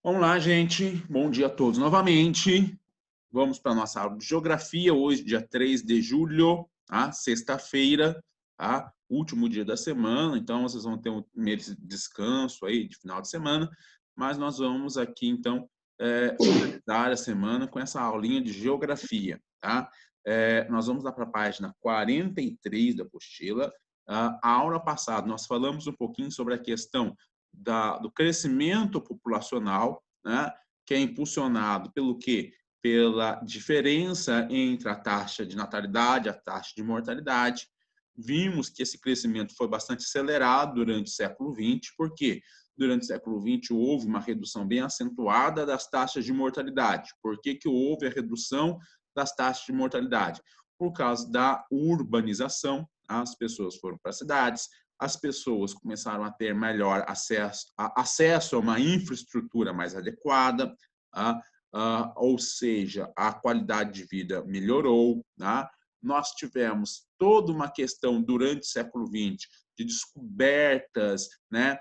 Vamos lá, gente. Bom dia a todos novamente. Vamos para a nossa aula de geografia, hoje, dia 3 de julho, tá? Sexta-feira, tá? Último dia da semana, então vocês vão ter um mês de descanso aí, de final de semana, mas nós vamos aqui, então, finalizar a semana com essa aulinha de geografia, tá? Nós vamos lá para a página 43 da apostila. A aula passada, nós falamos um pouquinho sobre a questão do crescimento populacional, né? Que é impulsionado pelo quê? Pela diferença entre a taxa de natalidade e a taxa de mortalidade. Vimos que esse crescimento foi bastante acelerado durante o século XX, porque durante o século XX houve uma redução bem acentuada das taxas de mortalidade. Por que houve a redução das taxas de mortalidade? Por causa da urbanização, as pessoas foram para as cidades, as pessoas começaram a ter melhor acesso a uma infraestrutura mais adequada, ou seja, a qualidade de vida melhorou. Nós tivemos toda uma questão durante o século XX de descobertas, né,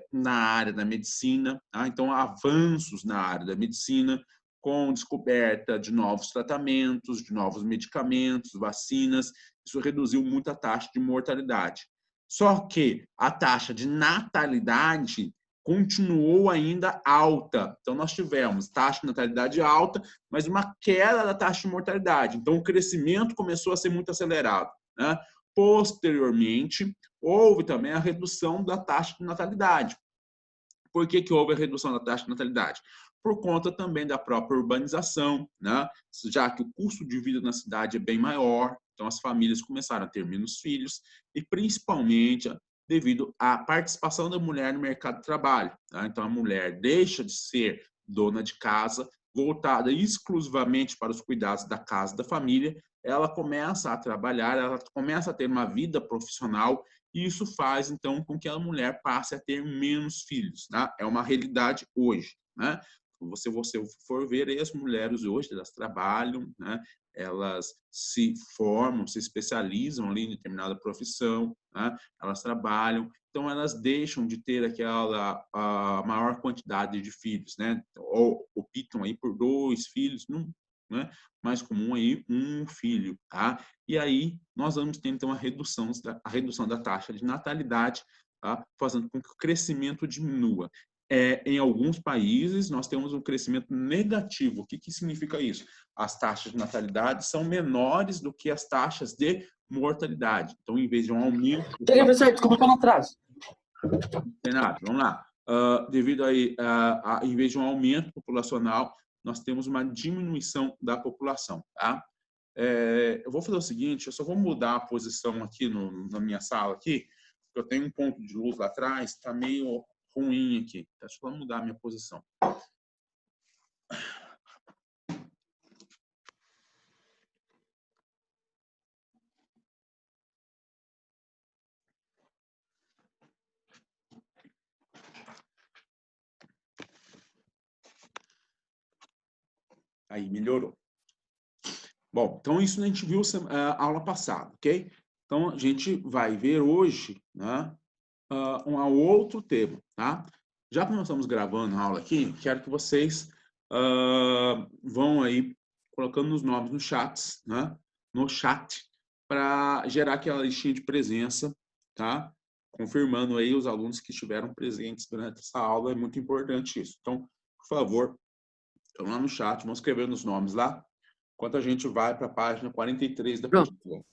na área da medicina, então avanços na área da medicina, com descoberta de novos tratamentos, de novos medicamentos, vacinas. Isso reduziu muito a taxa de mortalidade. Só que a taxa de natalidade continuou ainda alta. Então, nós tivemos taxa de natalidade alta, mas uma queda da taxa de mortalidade. Então, o crescimento começou a ser muito acelerado, né? Posteriormente, houve também a redução da taxa de natalidade. Por que houve a redução da taxa de natalidade? Por conta também da própria urbanização, né? Já que o custo de vida na cidade é bem maior, então as famílias começaram a ter menos filhos e principalmente devido à participação da mulher no mercado de trabalho. Tá? Então a mulher deixa de ser dona de casa, voltada exclusivamente para os cuidados da casa, da família, ela começa a trabalhar, ela começa a ter uma vida profissional e isso faz, então, com que a mulher passe a ter menos filhos. Né? É uma realidade hoje. Né? Se você for ver, as mulheres hoje, elas trabalham, né? Elas se formam, se especializam ali em determinada profissão, né? Elas trabalham, então elas deixam de ter a maior quantidade de filhos, né? Ou optam aí por 2 filhos, né? Mais comum aí um filho, tá? E aí nós vamos ter então a redução da taxa de natalidade, tá? Fazendo com que o crescimento diminua. Em alguns países nós temos um crescimento negativo. O que significa isso? As taxas de natalidade são menores do que as taxas de mortalidade. Então, em vez de um aumento... Cheguei, professor, desculpa pelo atraso. Renato, vamos lá. Devido aí, em vez de um aumento populacional, nós temos uma diminuição da população, tá? Eu vou fazer o seguinte, eu só vou mudar a posição aqui na minha sala aqui, porque eu tenho um ponto de luz lá atrás, está meio ruim aqui. Deixa eu só mudar a minha posição. Aí, melhorou. Bom, então isso a gente viu a aula passada, ok? Então, a gente vai ver hoje, né, um outro tema, tá? Já que nós estamos gravando a aula aqui, quero que vocês vão aí colocando os nomes no chat, né? No chat, para gerar aquela listinha de presença, tá? Confirmando aí os alunos que estiveram presentes durante essa aula, é muito importante isso. Então, por favor, estão lá no chat, vão escrevendo os nomes lá, enquanto a gente vai para a página 43 da apostila.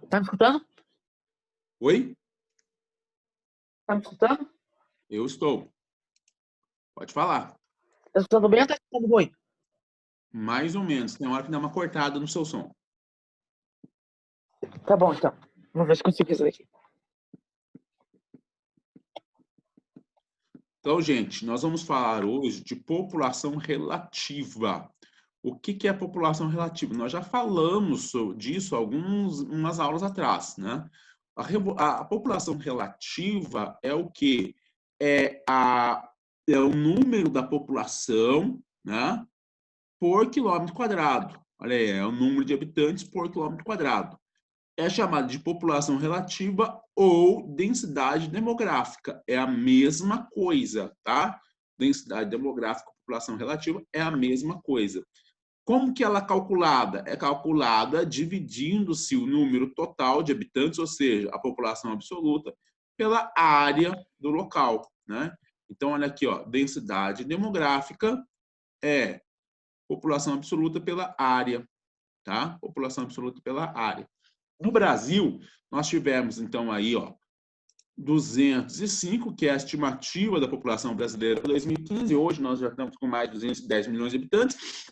Tá me escutando? Oi? Tá me escutando? Eu estou. Pode falar. Tá escutando bem ou tá escutando ruim? Mais ou menos. Tem hora que dá uma cortada no seu som. Tá bom, então. Vamos ver se consigo resolver aqui. Então, gente, nós vamos falar hoje de população relativa. O que é população relativa? Nós já falamos disso umas aulas atrás, né? A população relativa é o quê? É o número da população, né? por quilômetro quadrado. Olha aí, é o número de habitantes por quilômetro quadrado. É chamado de população relativa ou densidade demográfica. É a mesma coisa, tá? Densidade demográfica, população relativa, é a mesma coisa. Como que ela é calculada? É calculada dividindo-se o número total de habitantes, ou seja, a população absoluta, pela área do local, né? Então, olha aqui, ó, densidade demográfica é população absoluta pela área, tá? População absoluta pela área. No Brasil, nós tivemos, então, aí, ó, 205, que é a estimativa da população brasileira para 2015. Hoje nós já estamos com mais de 210 milhões de habitantes.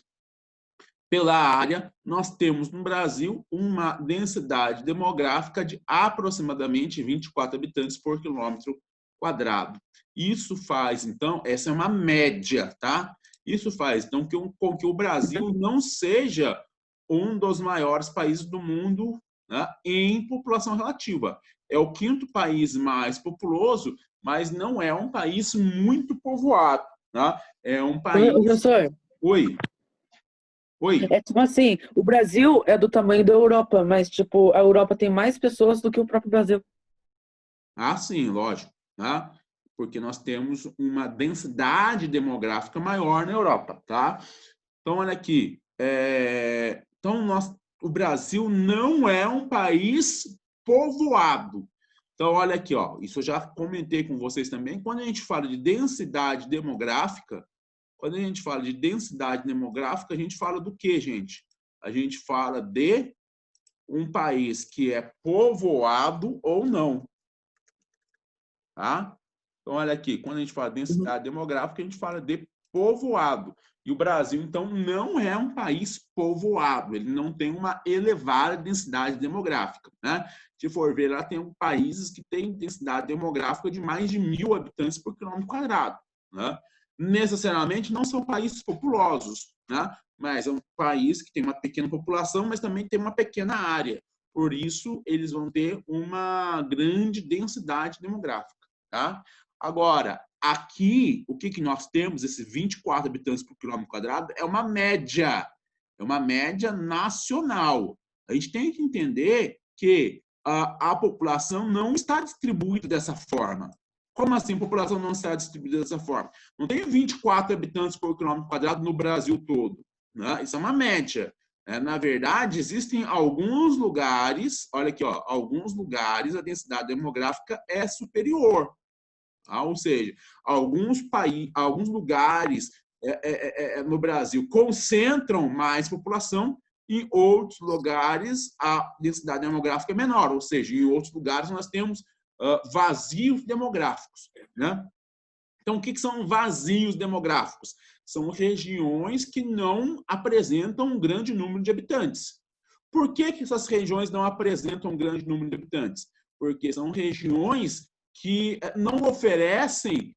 Pela área, nós temos no Brasil uma densidade demográfica de aproximadamente 24 habitantes por quilômetro quadrado. Isso faz, então, essa é uma média, tá? Isso faz, então, com que o Brasil não seja um dos maiores países do mundo, né, em população relativa. É o quinto país mais populoso, mas não é um país muito povoado, tá? É um país... Professor, Oi. Oi. é tipo assim, o Brasil é do tamanho da Europa, mas tipo, a Europa tem mais pessoas do que o próprio Brasil. Ah, sim, lógico, tá? Porque nós temos uma densidade demográfica maior na Europa, tá? Então, olha aqui. Então, o Brasil não é um país povoado. Então, olha aqui, ó. Isso eu já comentei com vocês também. Quando a gente fala de densidade demográfica, a gente fala do quê, gente? A gente fala de um país que é povoado ou não. Tá? Então, olha aqui, quando a gente fala de densidade demográfica, a gente fala de povoado. E o Brasil, então, não é um país povoado, ele não tem uma elevada densidade demográfica, né? Se for ver, lá tem países que têm densidade demográfica de mais de 1.000 habitantes por quilômetro quadrado, né? Necessariamente não são países populosos, né? Mas é um país que tem uma pequena população, mas também tem uma pequena área. Por isso, eles vão ter uma grande densidade demográfica. Tá? Agora, aqui, o que nós temos, esses 24 habitantes por quilômetro quadrado, é uma média nacional. A gente tem que entender que a população não está distribuída dessa forma. Como assim a população não está distribuída dessa forma? Não tem 24 habitantes por quilômetro quadrado no Brasil todo, né? Isso é uma média. Na verdade, existem alguns lugares, olha aqui, ó, alguns lugares a densidade demográfica é superior. Tá? Ou seja, alguns lugares no Brasil concentram mais população, em outros lugares a densidade demográfica é menor. Ou seja, em outros lugares nós temos vazios demográficos, né? Então, o que são vazios demográficos? São regiões que não apresentam um grande número de habitantes. Por que essas regiões não apresentam um grande número de habitantes? Porque são regiões que não oferecem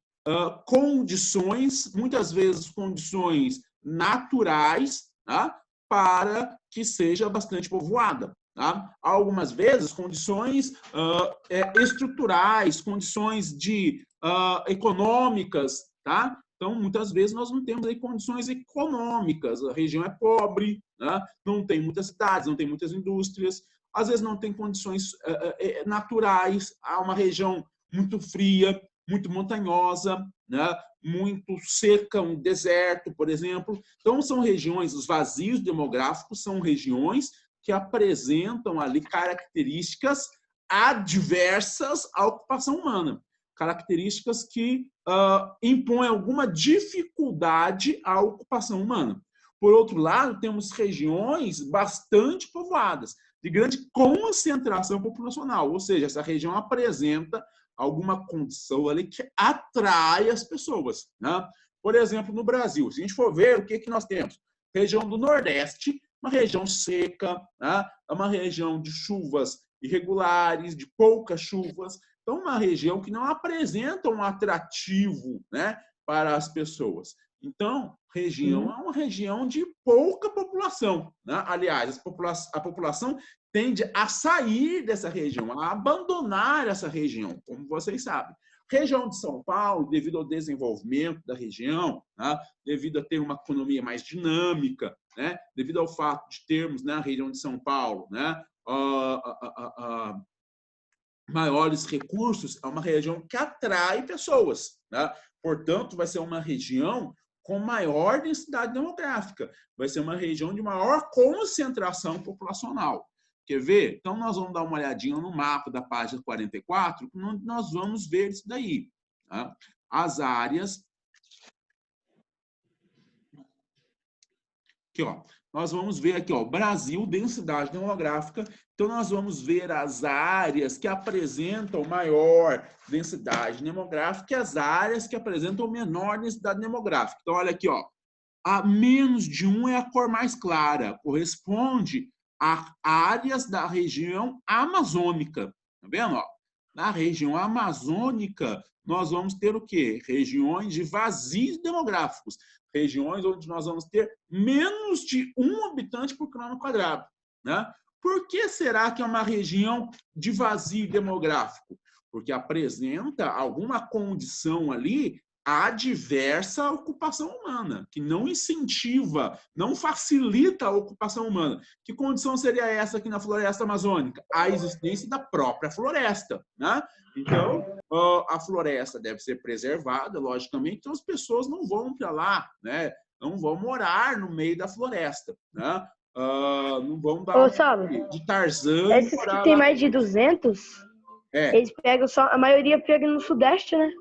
condições, muitas vezes condições naturais, tá? Para que seja bastante povoada. Tá? Algumas vezes condições estruturais, condições econômicas, tá? Então, muitas vezes nós não temos aí condições econômicas, a região é pobre, né? Não tem muitas cidades, não tem muitas indústrias, às vezes não tem condições naturais, há uma região muito fria, muito montanhosa, né? Muito seca, um deserto, por exemplo. Então, são regiões, os vazios demográficos são regiões que apresentam ali características adversas à ocupação humana, características que impõem alguma dificuldade à ocupação humana. Por outro lado, temos regiões bastante povoadas, de grande concentração populacional, ou seja, essa região apresenta alguma condição ali que atrai as pessoas, né? Por exemplo, no Brasil, se a gente for ver o que nós temos, região do Nordeste, uma região seca, né? É uma região de chuvas irregulares, de poucas chuvas, então uma região que não apresenta um atrativo, né, para as pessoas. Então, região é uma região de pouca população, né? Aliás, a população tende a sair dessa região, a abandonar essa região, como vocês sabem. Região de São Paulo, devido ao desenvolvimento da região, né, devido a ter uma economia mais dinâmica, né, devido ao fato de termos na região de São Paulo, né, maiores recursos, é uma região que atrai pessoas, né? Portanto, vai ser uma região com maior densidade demográfica, vai ser uma região de maior concentração populacional. Quer ver? Então, nós vamos dar uma olhadinha no mapa da página 44, onde nós vamos ver isso daí. Tá? As áreas... Aqui, ó. Nós vamos ver aqui, ó, Brasil, densidade demográfica. Então, nós vamos ver as áreas que apresentam maior densidade demográfica e as áreas que apresentam menor densidade demográfica. Então, olha aqui, ó. A menos de 1 é a cor mais clara, corresponde a áreas da região amazônica. Tá vendo? Ó? Na região amazônica, nós vamos ter o quê? Regiões de vazios demográficos. Regiões onde nós vamos ter menos de 1 habitante por quilômetro quadrado. Né? Por que será que é uma região de vazio demográfico? Porque apresenta alguma condição ali adversa à ocupação humana, que não incentiva, não facilita a ocupação humana. Que condição seria essa aqui na floresta amazônica? A existência da própria floresta. Né? Então, a floresta deve ser preservada, logicamente, então as pessoas não vão para lá, né? Não vão morar no meio da floresta. Né? Não vão dar de Tarzan. Esses que tem mais de 200, eles pegam só, a maioria pega no Sudeste, né?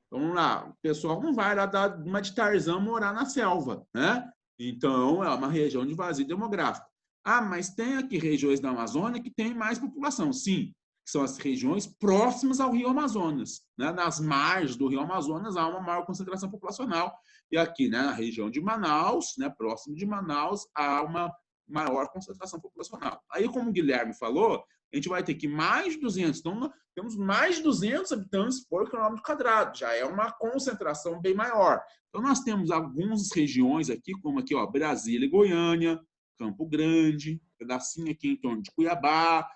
Vamos lá, o pessoal não vai lá dar uma de Tarzan morar na selva, né? Então, é uma região de vazio demográfico. Ah, mas tem aqui regiões da Amazônia que tem mais população. Sim, são as regiões próximas ao Rio Amazonas. Né? Nas margens do Rio Amazonas há uma maior concentração populacional. E aqui, né, na região de Manaus, né, próximo de Manaus, há uma maior concentração populacional. Aí, como o Guilherme falou, a gente vai ter que mais de 200. Então, temos mais de 200 habitantes por quilômetro quadrado. Já é uma concentração bem maior. Então, nós temos algumas regiões aqui, como aqui, ó, Brasília e Goiânia, Campo Grande, pedacinho aqui em torno de Cuiabá,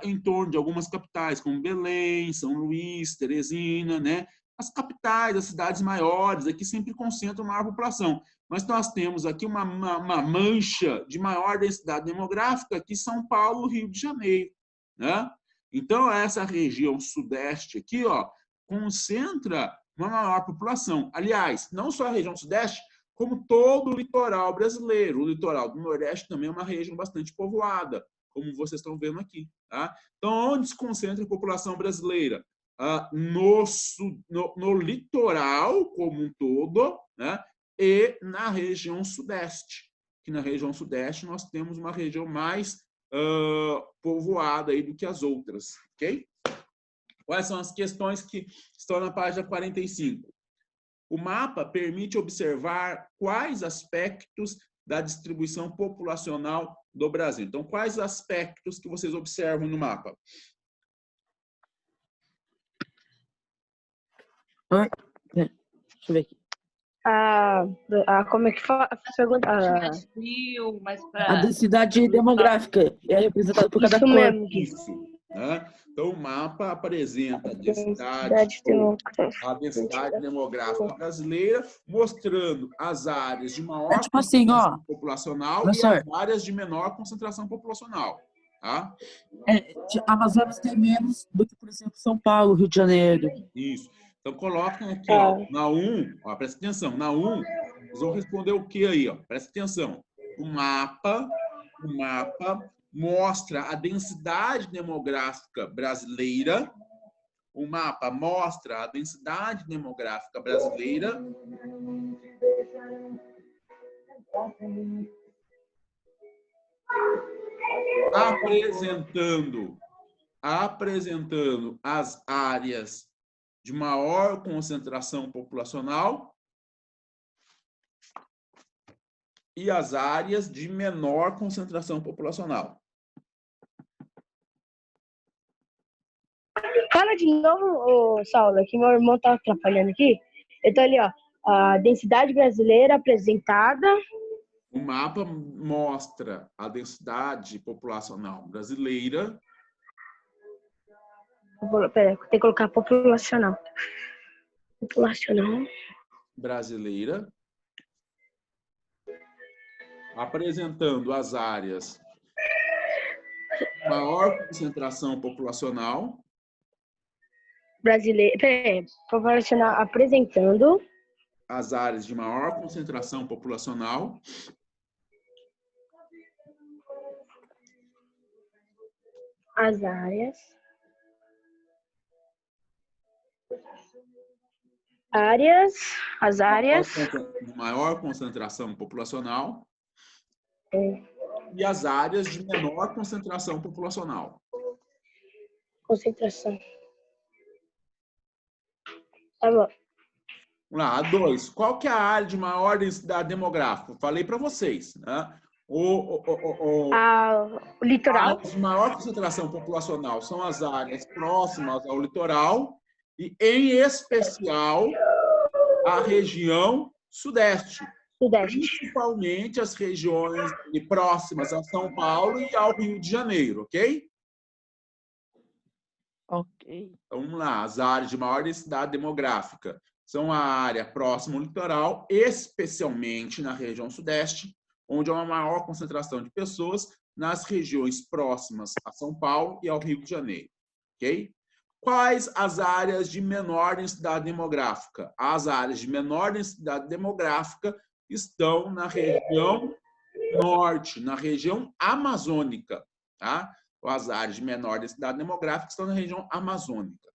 em torno de algumas capitais, como Belém, São Luís, Teresina, né? As capitais, as cidades maiores, aqui sempre concentram maior população. Mas nós temos aqui uma mancha de maior densidade demográfica aqui, São Paulo, Rio de Janeiro. Né? Então, essa região sudeste aqui, ó, concentra uma maior população. Aliás, não só a região sudeste, como todo o litoral brasileiro. O litoral do Nordeste também é uma região bastante povoada, como vocês estão vendo aqui. Tá? Então, onde se concentra a população brasileira? No litoral como um todo, né? E na região sudeste. Que na região sudeste nós temos uma região mais povoada aí do que as outras, ok? Quais são as questões que estão na página 45? O mapa permite observar quais aspectos da distribuição populacional do Brasil. Então, quais aspectos que vocês observam no mapa? Deixa eu ver aqui. Como é que fala? Mais frio, mais A densidade demográfica é representada por cada cor. Isso. Né? Então, o mapa apresenta a densidade demográfica brasileira, mostrando as áreas de maior concentração populacional e as áreas de menor concentração populacional. Tá? Amazonas tem menos do que, por exemplo, São Paulo, Rio de Janeiro. Isso. Então, coloquem aqui, ó, na 1, ó, presta atenção, na 1, vocês vão responder o que aí, ó? Presta atenção. O mapa mostra a densidade demográfica brasileira. O mapa mostra a densidade demográfica brasileira. Apresentando as áreas de maior concentração populacional e as áreas de menor concentração populacional. Fala de novo, Saulo, que meu irmão tá atrapalhando aqui. Então, ali, ó, a densidade brasileira apresentada. O mapa mostra a densidade populacional brasileira. Pera, tem que colocar populacional. Populacional. Brasileira, apresentando as áreas de maior concentração populacional, Brasileira. Pera, populacional apresentando as áreas de maior concentração populacional, as áreas de maior concentração populacional é, e as áreas de menor concentração populacional. concentração. Tá bom. Vamos lá, a 2. Qual que é a área de maior densidade demográfica? Falei para vocês, né? O A litoral. área de maior concentração populacional são as áreas próximas ao litoral e, em especial, a região sudeste. Sudeste. Principalmente as regiões próximas a São Paulo e ao Rio de Janeiro, ok? Ok. Então, vamos lá. As áreas de maior densidade demográfica são a área próxima ao litoral, especialmente na região sudeste, onde há uma maior concentração de pessoas nas regiões próximas a São Paulo e ao Rio de Janeiro, ok? Quais as áreas de menor densidade demográfica? As áreas de menor densidade demográfica estão na região norte, na região amazônica, tá? As áreas de menor densidade demográfica estão na região amazônica.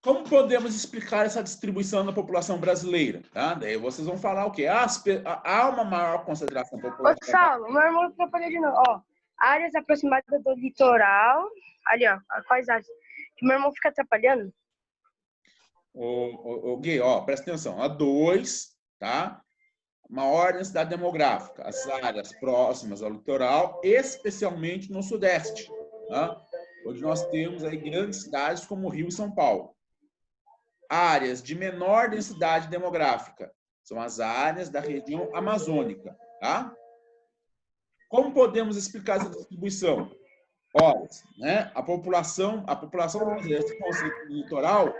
Como podemos explicar essa distribuição da população brasileira? Tá? Daí vocês vão falar o quê? Há uma maior concentração populacional. Ô, Saulo, meu irmão atrapalhou de novo. Ó, áreas aproximadas do litoral. Ali, ó. Quais áreas? Que meu irmão fica atrapalhando. O Gui, ó, presta atenção. A 2, tá? Maior densidade demográfica. As áreas próximas ao litoral, especialmente no sudeste, tá? Onde nós temos aí grandes cidades como Rio e São Paulo. Áreas de menor densidade demográfica são as áreas da região amazônica, tá? Como podemos explicar essa distribuição? Olha, né, a população brasileira se concentra no litoral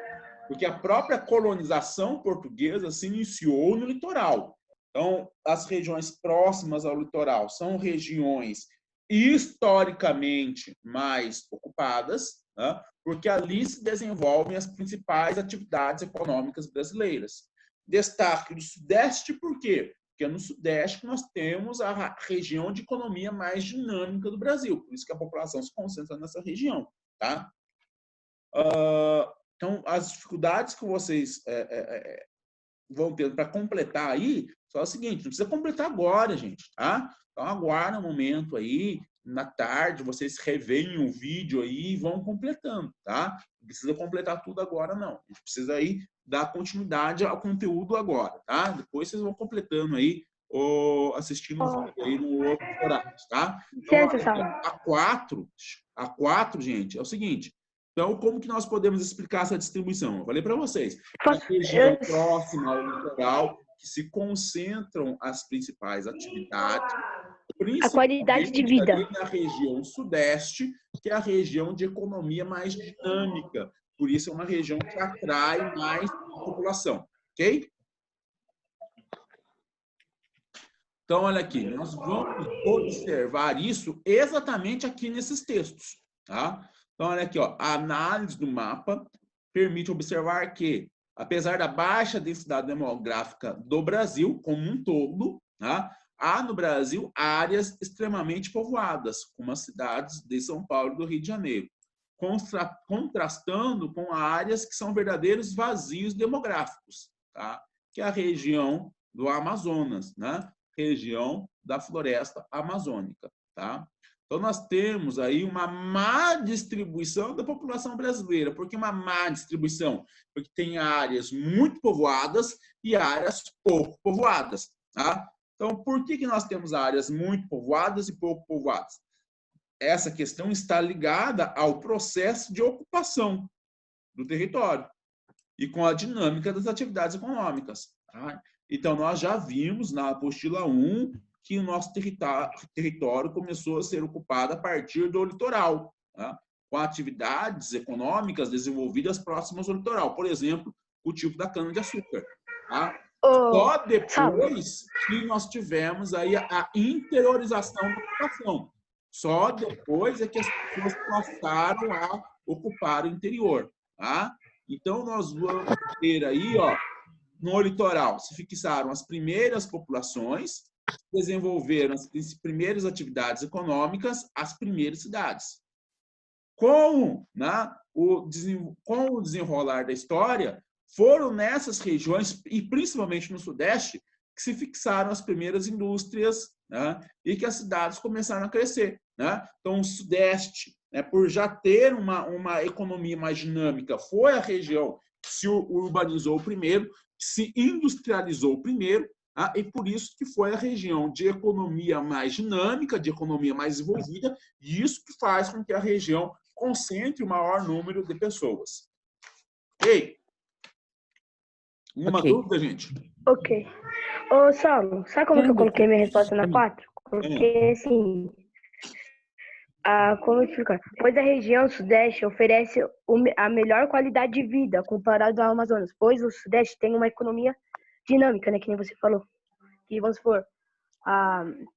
porque a própria colonização portuguesa se iniciou no litoral. Então, as regiões próximas ao litoral são regiões historicamente mais ocupadas, né? Porque ali se desenvolvem as principais atividades econômicas brasileiras. Destaque do Sudeste, por quê? Porque no Sudeste nós temos a região de economia mais dinâmica do Brasil, por isso que a população se concentra nessa região, tá? Então, as dificuldades que vocês vão ter para completar aí são o seguinte: não precisa completar agora, gente, tá? Então, aguarda um momento aí, na tarde, vocês reveem o vídeo aí e vão completando, tá? Não precisa completar tudo agora, não. A gente precisa aí dar continuidade ao conteúdo agora, tá? Depois vocês vão completando aí, ou assistindo o vídeo aí no outro horário, tá? Então, a 4, gente, é o seguinte. Então, como que nós podemos explicar essa distribuição? Eu falei para vocês. A região próxima ao litoral, que se concentram as principais atividades, A qualidade de vida. na região sudeste, que é a região de economia mais dinâmica. Por isso, é uma região que atrai mais população. Ok? Então, olha aqui. Nós vamos observar isso exatamente aqui nesses textos. Tá? Então, olha aqui. Ó, a análise do mapa permite observar que, apesar da baixa densidade demográfica do Brasil como um todo, tá? Há no Brasil áreas extremamente povoadas, como as cidades de São Paulo e do Rio de Janeiro, contrastando com áreas que são verdadeiros vazios demográficos, tá? Que é a região do Amazonas, né? Região da floresta amazônica, tá? Então, nós temos aí uma má distribuição da população brasileira. Por que uma má distribuição? Porque tem áreas muito povoadas e áreas pouco povoadas, tá? Então, por que nós temos áreas muito povoadas e pouco povoadas? Essa questão está ligada ao processo de ocupação do território e com a dinâmica das atividades econômicas. Tá? Então, nós já vimos na apostila 1 que o nosso território começou a ser ocupado a partir do litoral, tá? Com atividades econômicas desenvolvidas próximas ao litoral. Por exemplo, o cultivo da cana-de-açúcar. Tá? Só depois que nós tivemos aí a interiorização da ocupação. Só depois é que as pessoas passaram a ocupar o interior. Tá? Então, nós vamos ter aí, ó, no litoral, se fixaram as primeiras populações, desenvolveram as primeiras atividades econômicas, as primeiras cidades. Com o desenrolar da história, foram nessas regiões, e principalmente no Sudeste, que se fixaram as primeiras indústrias, né, e que as cidades começaram a crescer. Né? Então, o Sudeste, né, por já ter uma economia mais dinâmica, foi a região que se urbanizou primeiro, que se industrializou primeiro, tá? E por isso que foi a região de economia mais dinâmica, de economia mais desenvolvida, e isso que faz com que a região concentre o maior número de pessoas. Ok? Uma dúvida, gente? Ok. Ô, Saulo, sabe como que eu coloquei minha resposta na 4? Coloquei assim... como explicar? Pois a região Sudeste oferece a melhor qualidade de vida comparado ao Amazonas, pois o Sudeste tem uma economia dinâmica, né, que nem você falou. Que, vamos supor,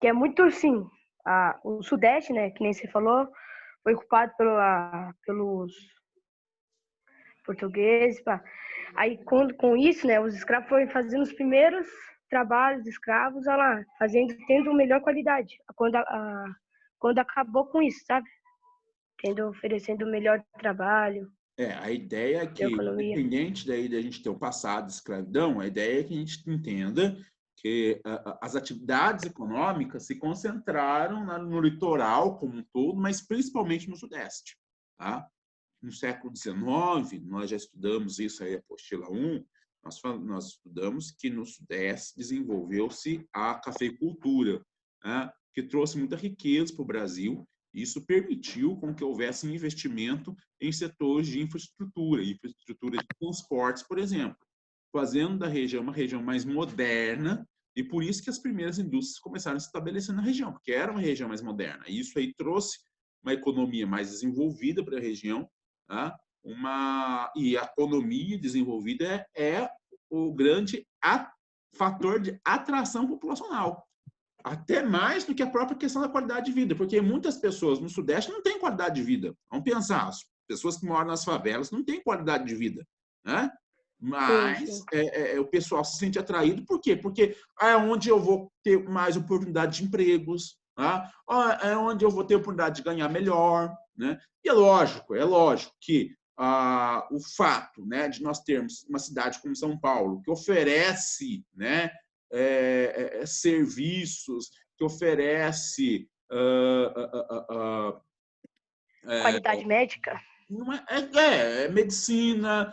que é muito assim, o Sudeste, né, que nem você falou, foi ocupado pelos portugueses. Aí, com isso, né, os escravos foram fazendo os primeiros trabalhos de escravos, lá, tendo melhor qualidade. Quando acabou com isso, sabe? Oferecendo o melhor trabalho. A ideia é que, independente daí da gente ter um passado de escravidão, a ideia é que a gente entenda que as atividades econômicas se concentraram no litoral como um todo, mas principalmente no Sudeste. Tá? No século XIX, nós já estudamos isso aí, apostila 1, nós estudamos que no Sudeste desenvolveu-se a cafeicultura, né? Que trouxe muita riqueza para o Brasil. Isso permitiu com que houvesse investimento em setores de infraestrutura de transportes, por exemplo, fazendo da região uma região mais moderna, e por isso que as primeiras indústrias começaram a se estabelecer na região, porque era uma região mais moderna. E isso aí trouxe uma economia mais desenvolvida para a região, tá? E a economia desenvolvida é o grande fator de atração populacional. Até mais do que a própria questão da qualidade de vida, porque muitas pessoas no Sudeste não têm qualidade de vida. Vamos pensar, as pessoas que moram nas favelas não têm qualidade de vida, né? Mas o pessoal se sente atraído, por quê? Porque é onde eu vou ter mais oportunidade de empregos, tá? É onde eu vou ter oportunidade de ganhar melhor, né? E é lógico que o fato, né, de nós termos uma cidade como São Paulo, que oferece, né, serviços, que oferece qualidade médica, medicina,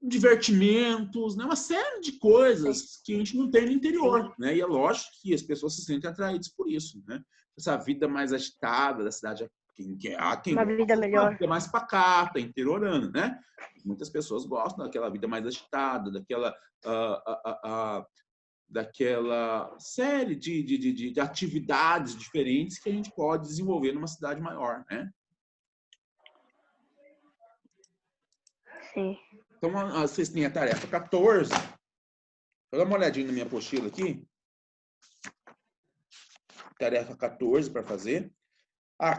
divertimentos, né? Uma série de coisas que a gente não tem no interior, né? E é lógico que as pessoas se sentem atraídas por isso, né? Essa vida mais agitada da cidade, uma vida melhor, uma vida mais pacata, interiorana, né? Muitas pessoas gostam daquela vida mais agitada, daquela série de atividades diferentes que a gente pode desenvolver numa cidade maior, né? Sim. Então, vocês têm a tarefa 14. Vou dar uma olhadinha na minha apostila aqui. Tarefa 14 para fazer. A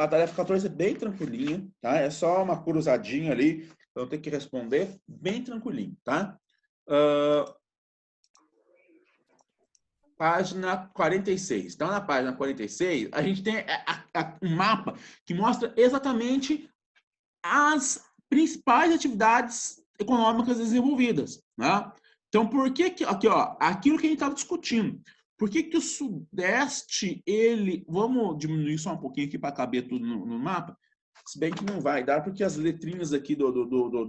tarefa 14 é bem tranquilinha, tá? É só uma cruzadinha ali, então tem que responder bem tranquilinho, tá? Página 46. Então, na página 46, a gente tem um mapa que mostra exatamente as principais atividades econômicas desenvolvidas, né? Então, por que aqui, ó, aquilo que a gente estava discutindo, por que o Sudeste, vamos diminuir só um pouquinho aqui para caber tudo no mapa, se bem que não vai dar, porque as letrinhas aqui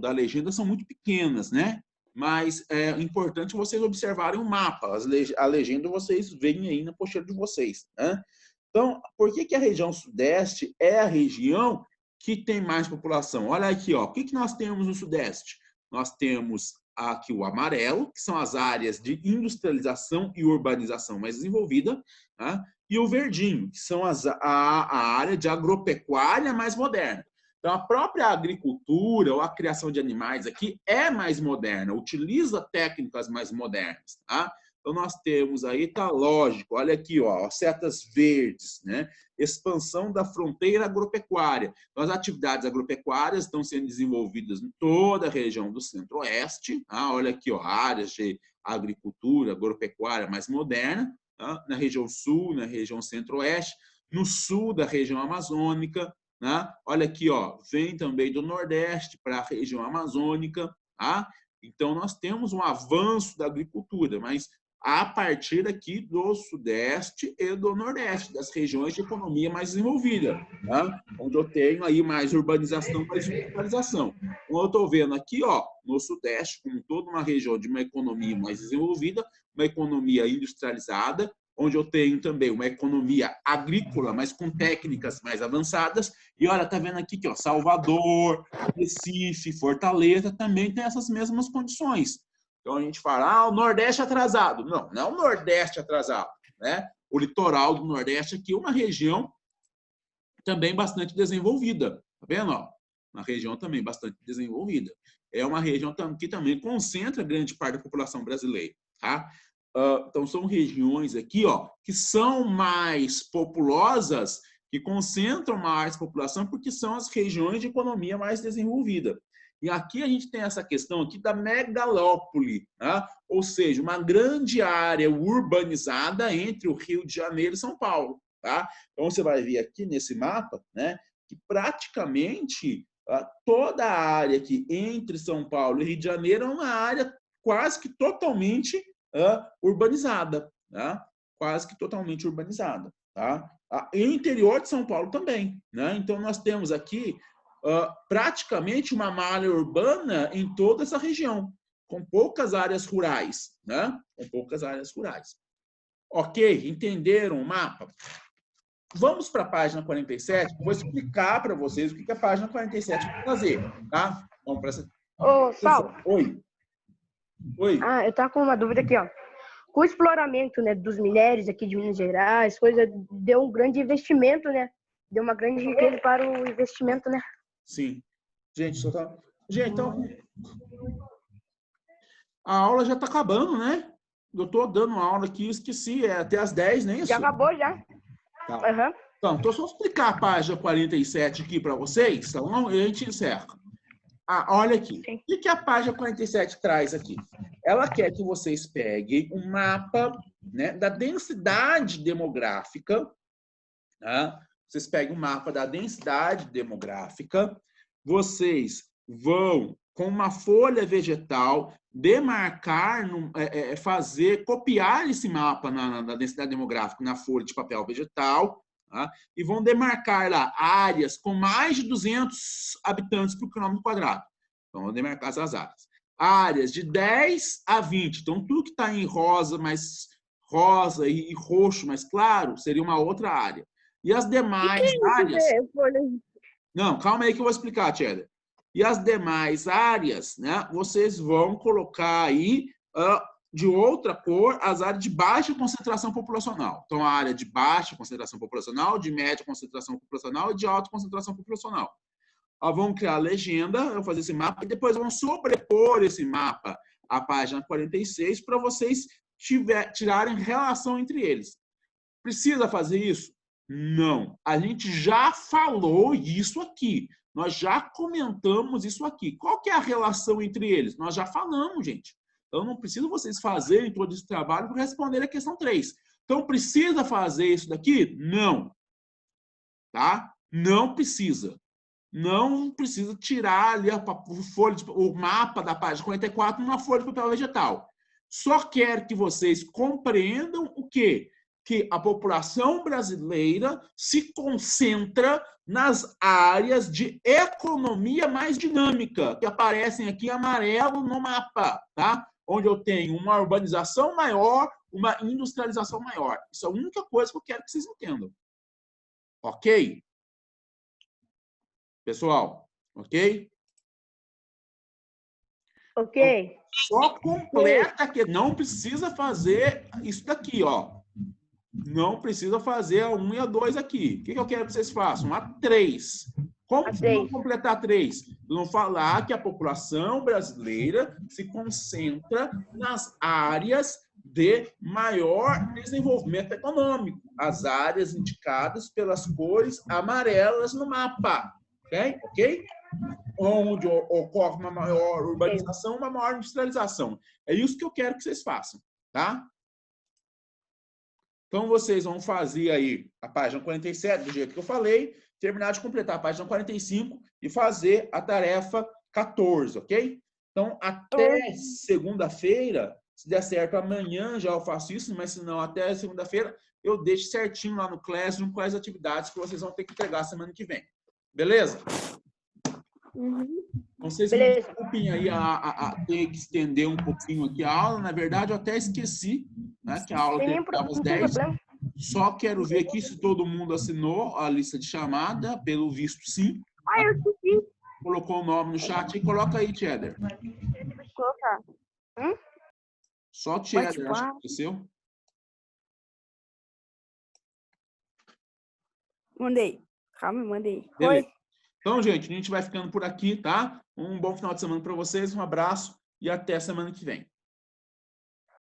da legenda são muito pequenas, né? Mas é importante vocês observarem o mapa, a legenda vocês veem aí na apostila de vocês, né? Então, por que a região Sudeste é a região que tem mais população? Olha aqui, ó, o que nós temos no Sudeste? Nós temos aqui o amarelo, que são as áreas de industrialização e urbanização mais desenvolvida, tá? E o verdinho, que são a área de agropecuária mais moderna. Então, a própria agricultura ou a criação de animais aqui é mais moderna, utiliza técnicas mais modernas, tá? Então, nós temos aí, tá lógico, olha aqui, ó, setas verdes, né? Expansão da fronteira agropecuária. Então, as atividades agropecuárias estão sendo desenvolvidas em toda a região do Centro-Oeste, tá? Olha aqui, ó, áreas de agricultura agropecuária mais moderna, tá? Na região Sul, na região Centro-Oeste, no sul da região amazônica, né? Olha aqui, ó, vem também do Nordeste para a região amazônica, tá? Então, nós temos um avanço da agricultura, mas a partir aqui do Sudeste e do Nordeste, das regiões de economia mais desenvolvida, tá? Onde eu tenho aí mais urbanização, mais industrialização. Então, eu estou vendo aqui, ó, no Sudeste, como toda uma região de uma economia mais desenvolvida, uma economia industrializada, onde eu tenho também uma economia agrícola, mas com técnicas mais avançadas. E olha, tá vendo aqui que, ó, Salvador, Recife, Fortaleza também tem essas mesmas condições. Então a gente fala, o Nordeste atrasado. Não, não é o Nordeste atrasado, né? O litoral do Nordeste aqui é uma região também bastante desenvolvida, tá vendo? Ó, uma região também bastante desenvolvida. É uma região que também concentra grande parte da população brasileira, tá? Então são regiões aqui, ó, que são mais populosas, que concentram mais população, porque são as regiões de economia mais desenvolvida. E aqui a gente tem essa questão aqui da megalópole, tá? Ou seja, uma grande área urbanizada entre o Rio de Janeiro e São Paulo, tá? Então você vai ver aqui nesse mapa, né, que praticamente toda a área aqui entre São Paulo e Rio de Janeiro é uma área quase que totalmente urbanizada, tá? Quase que totalmente urbanizada, tá? E o interior de São Paulo também, né? Então nós temos aqui praticamente uma malha urbana em toda essa região, com poucas áreas rurais, né? Com poucas áreas rurais. Ok? Entenderam o mapa? Vamos para a página 47, vou explicar para vocês o que a página 47 vai fazer, tá? Vamos para essa... Ô, Saulo. Oi. Oi. Eu tava com uma dúvida aqui, ó. Com o exploramento, né, dos minérios aqui de Minas Gerais, coisa deu um grande investimento, né? Deu uma grande riqueza para o investimento, né? Sim. Gente, só tá... Gente, então... A aula já está acabando, né? Eu estou dando aula aqui, esqueci, é até às 10, nem isso? Já acabou, já. Tá. Uhum. Então, estou só explicar a página 47 aqui para vocês, então a gente encerra. Olha aqui. Sim. O que a página 47 traz aqui? Ela quer que vocês peguem um mapa, né, da densidade demográfica, tá? Vocês peguem um mapa da densidade demográfica, vocês vão, com uma folha vegetal, demarcar, copiar esse mapa na densidade demográfica na folha de papel vegetal, tá? E vão demarcar lá áreas com mais de 200 habitantes por quilômetro quadrado. Então, vão demarcar essas áreas. Áreas de 10 a 20. Então, tudo que está em rosa, mais rosa e roxo mais claro, seria uma outra área. E as demais áreas... Não, calma aí que eu vou explicar, Tchela. E as demais áreas, né, vocês vão colocar aí de outra cor as áreas de baixa concentração populacional. Então, a área de baixa concentração populacional, de média concentração populacional e de alta concentração populacional. Vão criar a legenda, vão fazer esse mapa, e depois vão sobrepor esse mapa à página 46 para vocês tirarem relação entre eles. Precisa fazer isso? Não. A gente já falou isso aqui. Nós já comentamos isso aqui. Qual que é a relação entre eles? Nós já falamos, gente. Então, não precisa vocês fazerem todo esse trabalho para responder a questão 3. Então, precisa fazer isso daqui? Não. Tá? Não precisa. Não precisa tirar ali o mapa da página 44 numa folha de papel vegetal. Só quero que vocês compreendam o quê? Que a população brasileira se concentra nas áreas de economia mais dinâmica, que aparecem aqui em amarelo no mapa, tá? Onde eu tenho uma urbanização maior, uma industrialização maior. Isso é a única coisa que eu quero que vocês entendam. Ok? Pessoal, ok? Ok. Só completa que não precisa fazer isso daqui, ó. Não precisa fazer a 1 e a 2 aqui. O que eu quero que vocês façam? A 3. Como A que vocês vão 3. completar a 3? Vão falar que a população brasileira se concentra nas áreas de maior desenvolvimento econômico, as áreas indicadas pelas cores amarelas no mapa. Ok? Onde ocorre uma maior urbanização, uma maior industrialização. É isso que eu quero que vocês façam, tá? Então, vocês vão fazer aí a página 47, do jeito que eu falei, terminar de completar a página 45 e fazer a tarefa 14, ok? Então, até segunda-feira, se der certo amanhã já eu faço isso, mas se não, até segunda-feira eu deixo certinho lá no Classroom com as atividades que vocês vão ter que entregar semana que vem. Beleza? Então, vocês me desculpem aí a ter que estender um pouquinho aqui a aula. Na verdade, eu até esqueci, né, que a aula terminava às 10. Só quero ver aqui se todo mundo assinou a lista de chamada. Pelo visto, sim. Ah, eu esqueci. Colocou o nome no chat e coloca aí, Cheddar. Colocar. Só o Cheddar, acho que aconteceu. Mandei. Calma, mandei. Beleza. Então, gente, a gente vai ficando por aqui, tá? Um bom final de semana para vocês, um abraço e até semana que vem.